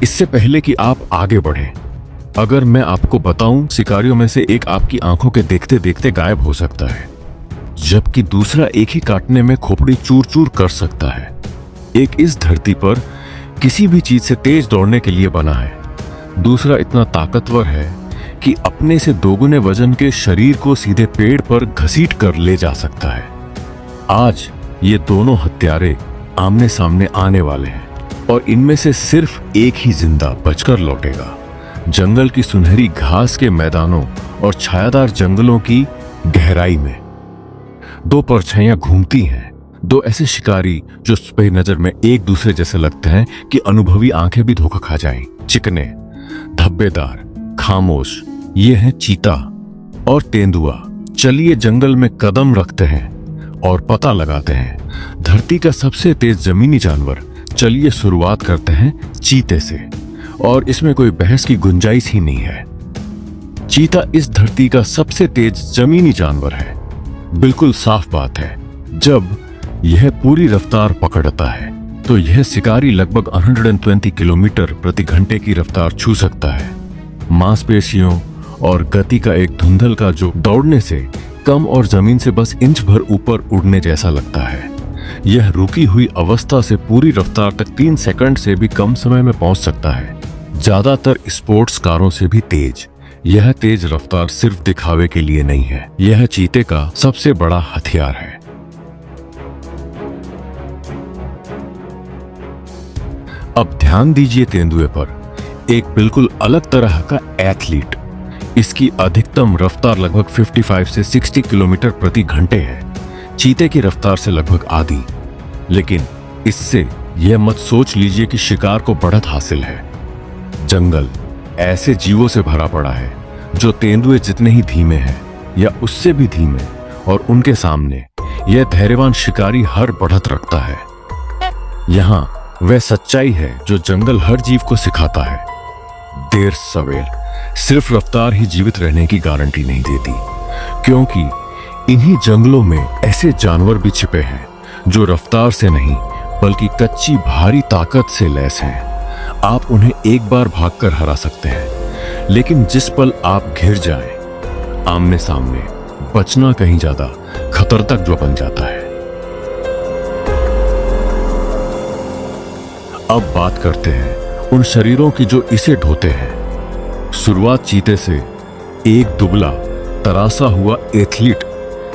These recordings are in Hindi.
इससे पहले कि आप आगे बढ़ें, अगर मैं आपको बताऊं, शिकारियों में से एक आपकी आंखों के देखते देखते गायब हो सकता है, जबकि दूसरा एक ही काटने में खोपड़ी चूर चूर कर सकता है। एक इस धरती पर किसी भी चीज से तेज दौड़ने के लिए बना है, दूसरा इतना ताकतवर है कि अपने से दोगुने वजन के शरीर को सीधे पेड़ पर घसीट कर ले जा सकता है। आज ये दोनों हत्यारे आमने सामने आने वाले हैं और इनमें से सिर्फ एक ही जिंदा बचकर लौटेगा। जंगल की सुनहरी घास के मैदानों और छायादार जंगलों की गहराई में दो परछाइयां घूमती हैं, दो ऐसे शिकारी जो सुपह नजर में एक दूसरे जैसे लगते हैं कि अनुभवी आंखें भी धोखा खा जाएं। चिकने, धब्बेदार, खामोश, ये हैं चीता और तेंदुआ। चलिए जंगल में कदम रखते हैं और पता लगाते हैं धरती का सबसे तेज जमीनी जानवर। चलिए शुरुआत करते हैं चीते से, और इसमें कोई बहस की गुंजाइश ही नहीं है। चीता इस धरती का सबसे तेज जमीनी जानवर है। बिल्कुल साफ बात है, जब यह पूरी रफ्तार पकड़ता है तो यह शिकारी लगभग 120 किलोमीटर प्रति घंटे की रफ्तार छू सकता है। मांसपेशियों और गति का एक धुंधल का जो दौड़ने से कम और जमीन से बस इंच भर ऊपर उड़ने जैसा लगता है। यह रुकी हुई अवस्था से पूरी रफ्तार तक 3 सेकंड से भी कम समय में पहुंच सकता है, ज्यादातर स्पोर्ट्स कारों से भी तेज। यह तेज रफ्तार सिर्फ दिखावे के लिए नहीं है, यह चीते का सबसे बड़ा हथियार है। अब ध्यान दीजिए तेंदुए पर, एक बिल्कुल अलग तरह का एथलीट। इसकी अधिकतम रफ्तार लगभग 55 से 60 किलोमीटर प्रति घंटे है, चीते की रफ्तार से लगभग आधी। लेकिन इससे यह मत सोच लीजिए कि शिकार को बढ़त हासिल है। जंगल ऐसे जीवों से भरा पड़ा है जो तेंदुए जितने ही धीमे हैं या उससे भी धीमे, और उनके सामने यह धैर्यवान शिकारी हर बढ़त रखता है। यहाँ वह सच्चाई है जो जंगल हर जीव को सिखाता है। देर सवेर सिर्फ रफ्तार ही जीवित रहने की गारंटी नहीं देती, क्योंकि इन्हीं जंगलों में ऐसे जानवर भी छिपे हैं जो रफ्तार से नहीं बल्कि कच्ची भारी ताकत से लैस हैं। आप उन्हें एक बार भागकर हरा सकते हैं, लेकिन जिस पल आप घिर जाएं, आमने सामने, बचना कहीं ज्यादा खतरनाक जो बन जाता है। अब बात करते हैं उन शरीरों की जो इसे ढोते हैं। शुरुआत चीते से, एक दुबला तरासा हुआ एथलीट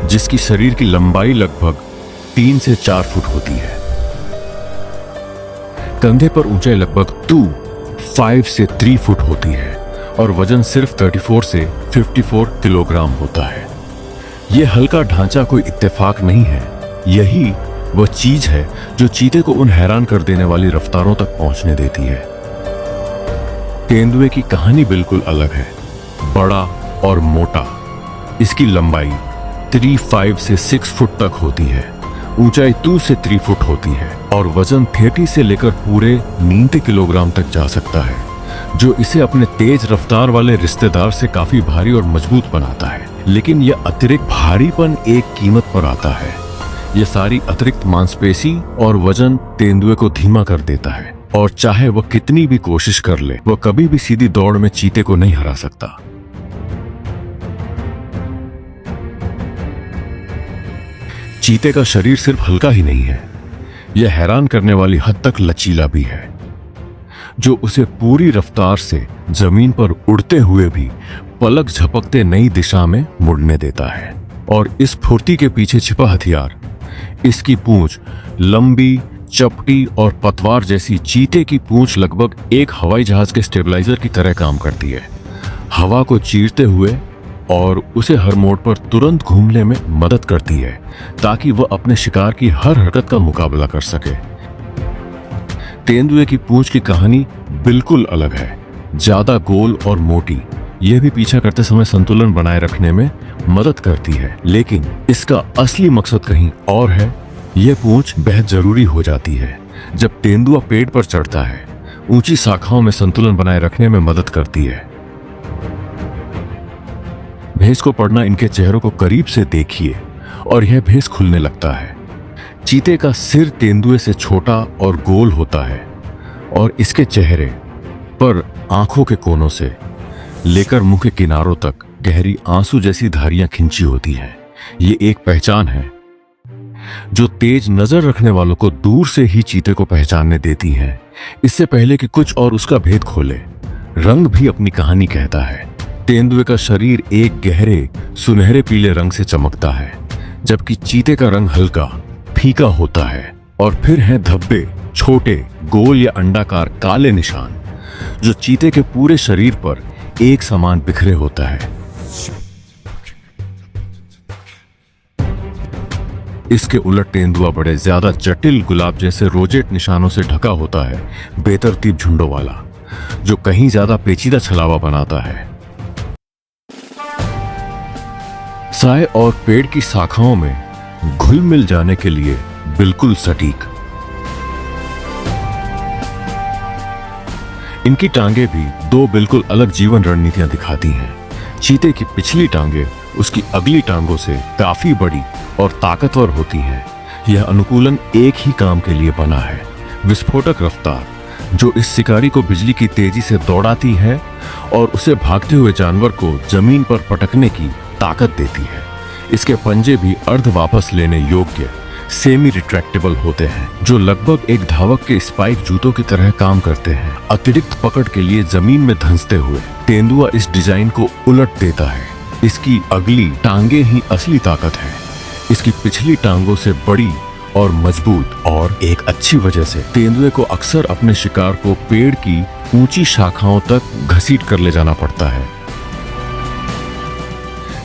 जिसकी शरीर की लंबाई लगभग 3 से 4 फुट होती है, कंधे पर ऊंचाई लगभग 5 से 3 फुट होती है और वजन सिर्फ 34 से 54 किलोग्राम होता है। यह हल्का ढांचा कोई इत्तेफाक नहीं है, यही वह चीज है जो चीते को उन हैरान कर देने वाली रफ्तारों तक पहुंचने देती है। तेंदुए की कहानी बिल्कुल अलग है, बड़ा और मोटा। इसकी लंबाई 5 से 6 फुट तक होती है, ऊंचाई 2 से 3 फुट होती है और वजन 30 से लेकर पूरे 90 किलोग्राम तक जा सकता है, जो इसे अपने तेज रफ्तार वाले रिश्तेदार से काफी भारी और मजबूत बनाता है। लेकिन यह अतिरिक्त भारीपन एक कीमत पर आता है। यह सारी अतिरिक्त मांसपेशी और वजन तेंदुए को धीमा कर देता है, और चाहे वह कितनी भी कोशिश कर ले, वह कभी भी सीधी दौड़ में चीते को नहीं हरा सकता। चीते का शरीर सिर्फ हल्का ही नहीं है, यह हैरान करने वाली हद तक लचीला भी है, जो उसे पूरी रफ्तार से जमीन पर उड़ते हुए भी पलक झपकते नई दिशा में मुड़ने देता है। और इस फुर्ती के पीछे छिपा हथियार, इसकी पूंछ लंबी, चपटी और पतवार जैसी। चीते की पूंछ लगभग एक हवाई जहाज के स्टेबलाइजर की तरह काम करती है, हवा को चीरते हुए, और उसे हर मोड़ पर तुरंत घूमने में मदद करती है ताकि वह अपने शिकार की हर हरकत का मुकाबला कर सके। तेंदुए की पूंछ की कहानी बिल्कुल अलग है, ज्यादा गोल और मोटी। यह भी पीछा करते समय संतुलन बनाए रखने में मदद करती है, लेकिन इसका असली मकसद कहीं और है। यह पूंछ बेहद जरूरी हो जाती है जब तेंदुआ पेड़ पर चढ़ता है, ऊंची शाखाओं में संतुलन बनाए रखने में मदद करती है। भेस को पड़ना, इनके चेहरों को करीब से देखिए और यह भेस खुलने लगता है। चीते का सिर तेंदुए से छोटा और गोल होता है और इसके चेहरे पर आंखों के कोनों से लेकर मुंह के किनारों तक गहरी आंसू जैसी धारियां खिंची होती हैं। ये एक पहचान है जो तेज नजर रखने वालों को दूर से ही चीते को पहचानने देती है, इससे पहले कि कुछ और उसका भेद खोले। रंग भी अपनी कहानी कहता है। तेंदुए का शरीर एक गहरे सुनहरे पीले रंग से चमकता है, जबकि चीते का रंग हल्का फीका होता है। और फिर हैं धब्बे, छोटे गोल या अंडाकार काले निशान, जो चीते के पूरे शरीर पर एक समान बिखरे होता है। इसके उलट तेंदुआ बड़े ज्यादा जटिल गुलाब जैसे रोजेट निशानों से ढका होता है, बेतरतीब झुंडों वाला, जो कहीं ज्यादा पेचीदा छलावा बनाता है। साए और पेड़ की शाखाओं में घुल मिल जाने के लिए बिल्कुल सटीक। इनकी टांगे भी दो बिल्कुल अलग जीवन रणनीतियां दिखाती हैं। चीते की पिछली टांगे उसकी अगली टांगों से काफी बड़ी और ताकतवर होती हैं। यह अनुकूलन एक ही काम के लिए बना है, विस्फोटक रफ्तार, जो इस शिकारी को बिजली की तेजी से दौड़ाती है और उसे भागते हुए जानवर को जमीन पर पटकने की ताकत देती है। इसके पंजे भी अर्ध वापस लेने योग्य सेमी रिट्रैक्टेबल होते हैं, जो लगभग एक धावक के स्पाइक जूतों की तरह काम करते हैं। अतिरिक्त पकड़ के लिए जमीन में धंसते हुए तेंदुआ इस डिजाइन को उलट देता है। इसकी अगली टांगे ही असली ताकत है। इसकी पिछली टांगों से बड़ी और मजबूत, और एक अच्छी वजह से तेंदुए को अक्सर अपने शिकार को पेड़ की ऊंची शाखाओं तक घसीट कर ले जाना पड़ता है।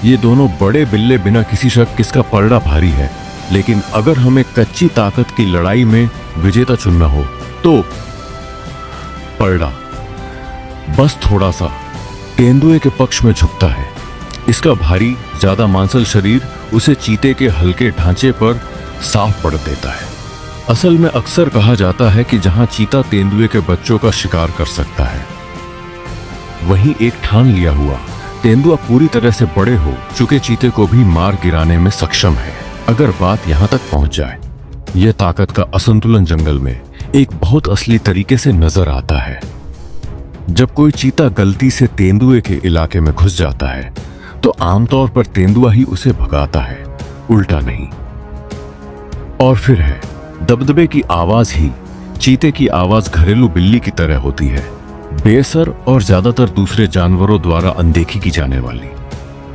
ये दोनों बड़े बिल्ले बिना किसी शक किसका पलड़ा भारी है, लेकिन अगर हमें कच्ची ताकत की लड़ाई में विजेता चुनना हो तो पलड़ा बस थोड़ा सा तेंदुए के पक्ष में झुकता है। इसका भारी ज्यादा मांसल शरीर उसे चीते के हल्के ढांचे पर साफ पड़ देता है। असल में अक्सर कहा जाता है कि जहां चीता तेंदुए के बच्चों का शिकार कर सकता है, वहीं एक ठान लिया हुआ तेंदुआ पूरी तरह से बड़े हो चुके चीते को भी मार गिराने में सक्षम है, अगर बात यहां तक पहुंच जाए। यह ताकत का असंतुलन जंगल में एक बहुत असली तरीके से नजर आता है। जब कोई चीता गलती से तेंदुए के इलाके में घुस जाता है तो आमतौर पर तेंदुआ ही उसे भगाता है, उल्टा नहीं। और फिर है दबदबे की आवाज ही चीते की आवाज घरेलू बिल्ली की तरह होती है, बेअसर और ज्यादातर दूसरे जानवरों द्वारा अनदेखी की जाने वाली।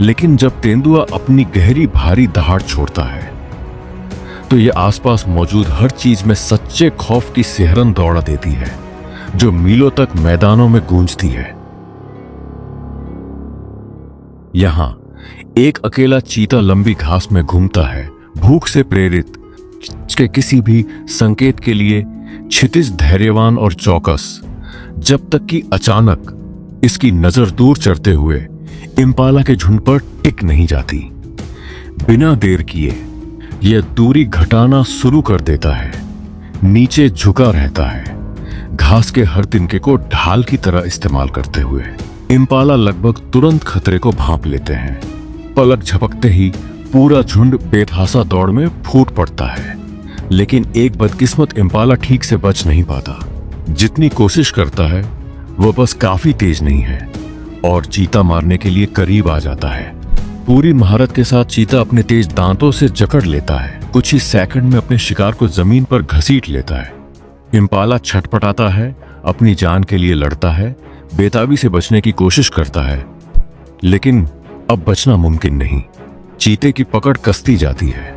लेकिन जब तेंदुआ अपनी गहरी भारी दहाड़ छोड़ता है तो यह आसपास मौजूद हर चीज में सच्चे खौफ की सिहरन दौड़ा देती है, जो मीलों तक मैदानों में गूंजती है। यहां एक अकेला चीता लंबी घास में घूमता है, भूख से प्रेरित के किसी भी संकेत के लिए क्षितिज धैर्यवान और चौकस, जब तक कि अचानक इसकी नजर दूर चढ़ते हुए इम्पाला के झुंड पर टिक नहीं जाती। बिना देर किए यह दूरी घटाना शुरू कर देता है, नीचे झुका रहता है, घास के हर तिनके को ढाल की तरह इस्तेमाल करते हुए। इम्पाला लगभग तुरंत खतरे को भांप लेते हैं। पलक झपकते ही पूरा झुंड बेतहासा दौड़ में फूट पड़ता है, लेकिन एक बदकिस्मत इम्पाला ठीक से बच नहीं पाता। जितनी कोशिश करता है वो बस काफी तेज नहीं है और चीता मारने के लिए करीब आ जाता है। पूरी महारत के साथ चीता अपने तेज दांतों से जकड़ लेता है, कुछ ही सेकंड में अपने शिकार को जमीन पर घसीट लेता है। इम्पाला छटपटाता है, अपनी जान के लिए लड़ता है, बेताबी से बचने की कोशिश करता है, लेकिन अब बचना मुमकिन नहीं। चीते की पकड़ कसती जाती है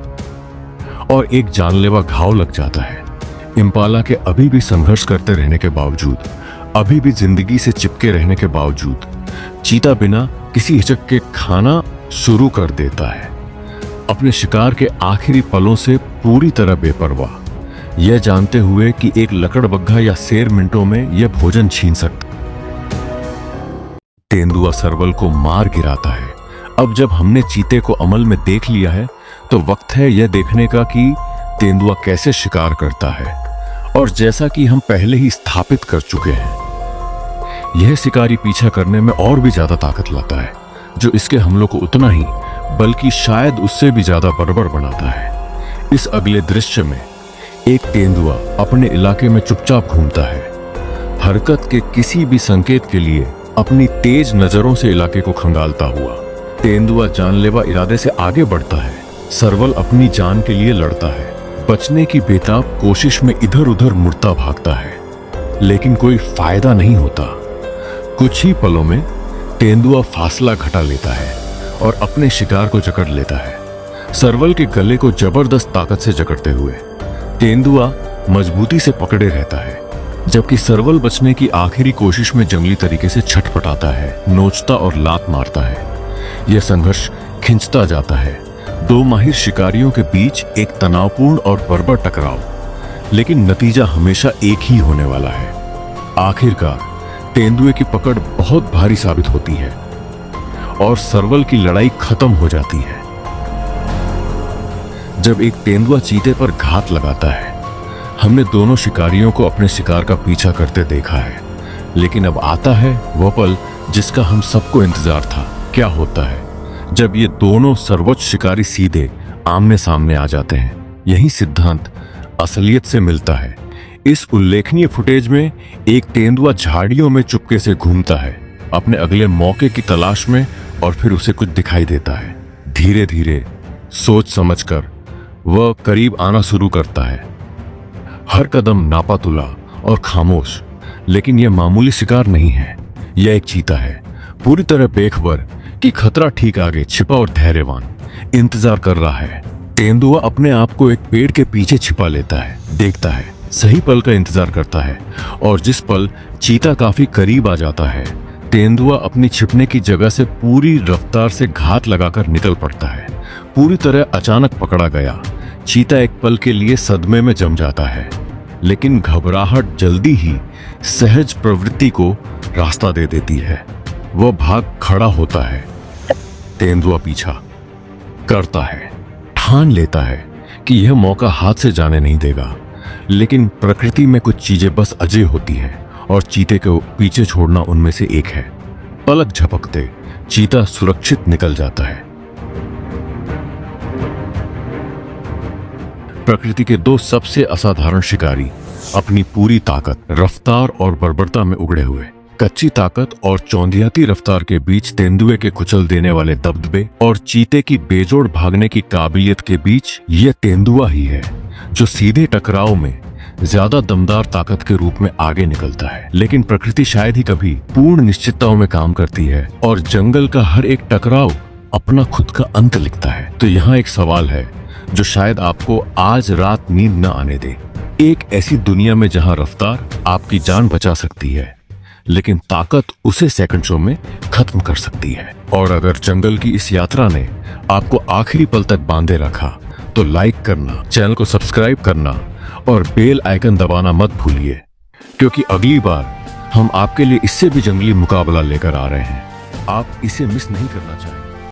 और एक जानलेवा घाव लग जाता है। इम्पाला के अभी भी संघर्ष करते रहने के बावजूद, अभी भी जिंदगी से चिपके रहने के बावजूद, चीता बिना किसी हिचक के खाना शुरू कर देता है, अपने शिकार के आखिरी पलों से पूरी तरह बेपरवाह, यह जानते हुए कि एक लकड़बग्घा या शेर मिनटों में यह भोजन छीन सकता। तेंदुआ सरवल को मार गिराता है। अब जब हमने चीते को अमल में देख लिया है तो वक्त है यह देखने का कि तेंदुआ कैसे शिकार करता है। और जैसा कि हम पहले ही स्थापित कर चुके हैं, यह शिकारी पीछा करने में और भी ज्यादा ताकत लाता है, जो इसके हमलों को उतना ही बल्कि शायद उससे भी ज्यादा बर्बर बनाता है। इस अगले दृश्य में एक तेंदुआ अपने इलाके में चुपचाप घूमता है, हरकत के किसी भी संकेत के लिए अपनी तेज नजरों से इलाके को खंगालता हुआ। तेंदुआ जानलेवा इरादे से आगे बढ़ता है। सरवल अपनी जान के लिए लड़ता है, बचने की बेताब कोशिश में इधर उधर मुड़ता भागता है, लेकिन कोई फायदा नहीं होता। कुछ ही पलों में तेंदुआ फासला घटा लेता है और अपने शिकार को जकड़ लेता है, सरवल के गले को जबरदस्त ताकत से जकड़ते हुए। तेंदुआ मजबूती से पकड़े रहता है, जबकि सरवल बचने की आखिरी कोशिश में जंगली तरीके से छटपटाता है, नोचता और लात मारता है। यह संघर्ष खिंचता जाता है, दो माहिर शिकारियों के बीच एक तनावपूर्ण और बर्बर टकराव, लेकिन नतीजा हमेशा एक ही होने वाला है। आखिरकार तेंदुए की पकड़ बहुत भारी साबित होती है और सरवल की लड़ाई खत्म हो जाती है। जब एक तेंदुआ चीते पर घात लगाता है, हमने दोनों शिकारियों को अपने शिकार का पीछा करते देखा है, लेकिन अब आता है वह पल जिसका हम सबको इंतजार था। क्या होता है जब ये दोनों सर्वोच्च शिकारी सीधे आमने सामने आ जाते हैं? यही सिद्धांत असलियत से मिलता है। इस उल्लेखनीय फुटेज में एक तेंदुआ झाड़ियों में चुपके से घूमता है, अपने अगले मौके की तलाश में, और फिर उसे कुछ दिखाई देता है। धीरे धीरे सोच समझकर वह करीब आना शुरू करता है, हर कदम नापातुला और खामोश। लेकिन यह मामूली शिकार नहीं है, यह एक चीता है, पूरी तरह बेखबर कि खतरा ठीक आगे छिपा और धैर्यवान इंतजार कर रहा है। तेंदुआ अपने आप को एक पेड़ के पीछे छिपा लेता है, देखता है, सही पल का इंतजार करता है, और जिस पल चीता काफी करीब आ जाता है, तेंदुआ अपनी छिपने की जगह से पूरी रफ्तार से घात लगाकर निकल पड़ता है। पूरी तरह अचानक पकड़ा गया चीता एक पल के लिए सदमे में जम जाता है, लेकिन घबराहट जल्दी ही सहज प्रवृत्ति को रास्ता दे देती है। वह भाग खड़ा होता है, तेंदुआ पीछा करता है, ठान लेता है कि यह मौका हाथ से जाने नहीं देगा। लेकिन प्रकृति में कुछ चीजें बस अजय होती हैं, और चीते को पीछे छोड़ना उनमें से एक है। पलक झपकते चीता सुरक्षित निकल जाता है। प्रकृति के दो सबसे असाधारण शिकारी अपनी पूरी ताकत, रफ्तार और बर्बरता में उगड़े हुए। कच्ची ताकत और चौंधियाती रफ्तार के बीच तेंदुए के कुचल देने वाले दबदबे और चीते की बेजोड़ भागने की काबिलियत के बीच यह तेंदुआ ही है जो सीधे टकराव में ज्यादा दमदार ताकत के रूप में आगे निकलता है। लेकिन प्रकृति शायद ही कभी पूर्ण निश्चितताओं में काम करती है, और जंगल का हर एक टकराव अपना खुद का अंत लिखता है। तो यहाँ एक सवाल है जो शायद आपको आज रात नींद न आने दे। एक ऐसी दुनिया में जहां रफ्तार आपकी जान बचा सकती है, लेकिन ताकत उसे सेकंडों में खत्म कर सकती है। और अगर जंगल की इस यात्रा ने आपको आखिरी पल तक बांधे रखा, तो लाइक करना, चैनल को सब्सक्राइब करना और बेल आइकन दबाना मत भूलिए, क्योंकि अगली बार हम आपके लिए इससे भी जंगली मुकाबला लेकर आ रहे हैं। आप इसे मिस नहीं करना चाहेंगे।